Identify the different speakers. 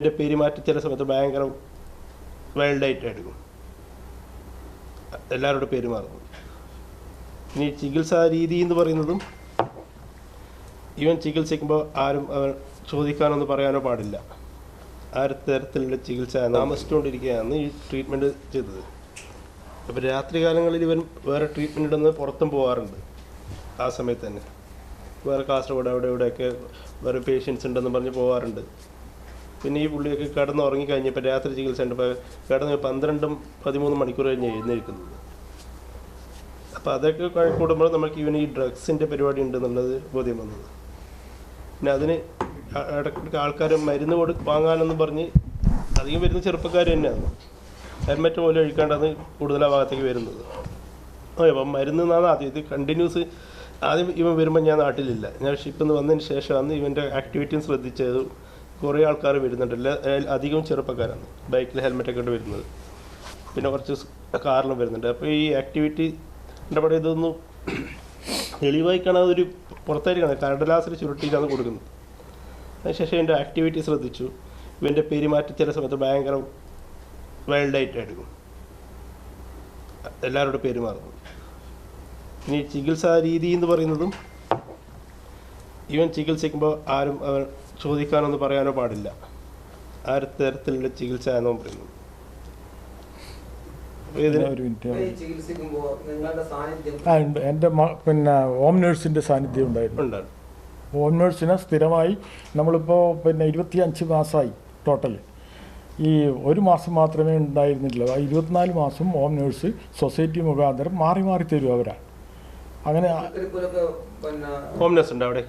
Speaker 1: എൻ്റെ പെരുമാറ്റം ചില സമയത്ത് ഭയങ്കര വൈൽഡായിട്ട് എടുക്കും, എല്ലാവരോടും പെരുമാറുന്നു. ഇനി ചികിത്സാ രീതി എന്ന് പറയുന്നതും ഇവൻ ചികിത്സിക്കുമ്പോൾ ആരും അവൻ ചോദിക്കാനൊന്നും പറയാനോ പാടില്ല. ആ ഒരു തരത്തിലുള്ള ചികിത്സ താമസിച്ചുകൊണ്ടിരിക്കുകയാണ് ഈ ട്രീറ്റ്മെൻറ്റ് ചെയ്തത്. അപ്പോൾ രാത്രി കാലങ്ങളിൽ ഇവൻ വേറെ ട്രീറ്റ്മെൻറ്റ് ഇടുന്ന് പുറത്തും പോകാറുണ്ട്. ആ സമയത്ത് തന്നെ വേറെ കാസർഗോഡ് അവിടെ ഇവിടെയൊക്കെ വേറെ പേഷ്യൻസ് ഉണ്ടെന്ന് പറഞ്ഞ് പോകാറുണ്ട്. പിന്നെ ഈ പുള്ളിയൊക്കെ കിടന്ന് ഉറങ്ങിക്കഴിഞ്ഞപ്പോൾ രാത്രി ചികിത്സ ഉണ്ട്. ഇപ്പോൾ കിടന്ന് 12-13 മണിക്കൂർ കഴിഞ്ഞ് എഴുന്നേൽക്കുന്നത്. അപ്പോൾ അതൊക്കെ കൂടുമ്പോൾ നമുക്ക് ഇവന് ഈ ഡ്രഗ്സിൻ്റെ പരിപാടി ഉണ്ടെന്നുള്ളത് ബോധ്യം വന്നത്. പിന്നെ അതിന് ഇടയ്ക്കിടയ്ക്ക് ആൾക്കാർ മരുന്ന് വാങ്ങാനെന്ന് പറഞ്ഞ് അധികം വരുന്ന ചെറുപ്പക്കാർ തന്നെയാണ്. ഹെൽമെറ്റ് പോലും ഒഴിക്കാണ്ടാണ് കൂടുതൽ ആ ഭാഗത്തേക്ക് വരുന്നത്. അപ്പം മരുന്ന് എന്നാണ് ആദ്യം ഇത് കണ്ടിന്യൂസ്. ആദ്യം ഇവൻ വരുമ്പോൾ ഞാൻ നാട്ടിലില്ല. ഞാൻ ഷിപ്പിൽ നിന്ന് വന്നതിന് ശേഷമാണ് ഇവൻ്റെ ആക്ടിവിറ്റിയും ശ്രദ്ധിച്ചത്. കുറേ ആൾക്കാർ വരുന്നുണ്ടല്ല, അധികവും ചെറുപ്പക്കാരാണ് ബൈക്കിൽ ഹെൽമെറ്റൊക്കെ ഇട്ട് വരുന്നത്. പിന്നെ കുറച്ച് കാറിലും വരുന്നുണ്ട്. അപ്പോൾ ഈ ആക്ടിവിറ്റി ഇവിടെ ഇതൊന്നും തെളിവായി കാണാതെ ഒരു പുറത്തായിരിക്കണം കടലാസിൽ ചുരുട്ടിയിട്ടാണ് കൊടുക്കുന്നത്. അതിനുശേഷം എൻ്റെ ആക്ടിവിറ്റി ശ്രദ്ധിച്ചു. ഇവൻ്റെ പെരുമാറ്റം ചില സമയത്ത് ഭയങ്കര വൈൽഡായിട്ട് എടുക്കും, എല്ലാവരോടും പെരുമാറുന്നു. ഇനി ചികിത്സാ രീതി എന്ന് പറയുന്നതും ഇവൻ ചികിത്സിക്കുമ്പോൾ ആരും അവൻ ചോദിക്കാനൊന്നും പറയാനോ പാടില്ല. ആ ഒരു തരത്തിലുള്ള ചികിത്സ എന്നാണ് പറയുന്നത്.
Speaker 2: എൻ്റെ പിന്നെ ഹോം നേഴ്സിൻ്റെ സാന്നിധ്യം ഉണ്ടായിരുന്നു. ഹോം നേഴ്സിനെ സ്ഥിരമായി നമ്മളിപ്പോൾ 25 മാസമായി ടോട്ടൽ. ഈ 1 മാസം മാത്രമേ ഉണ്ടായിരുന്നില്ല. 24 മാസം ഹോം നേഴ്സ് സൊസൈറ്റി മുഖാന്തരം മാറി മാറി തരും അവരാണ്. അങ്ങനെ
Speaker 1: ഹോം നേഴ്സ് ഉണ്ട് അവിടെ.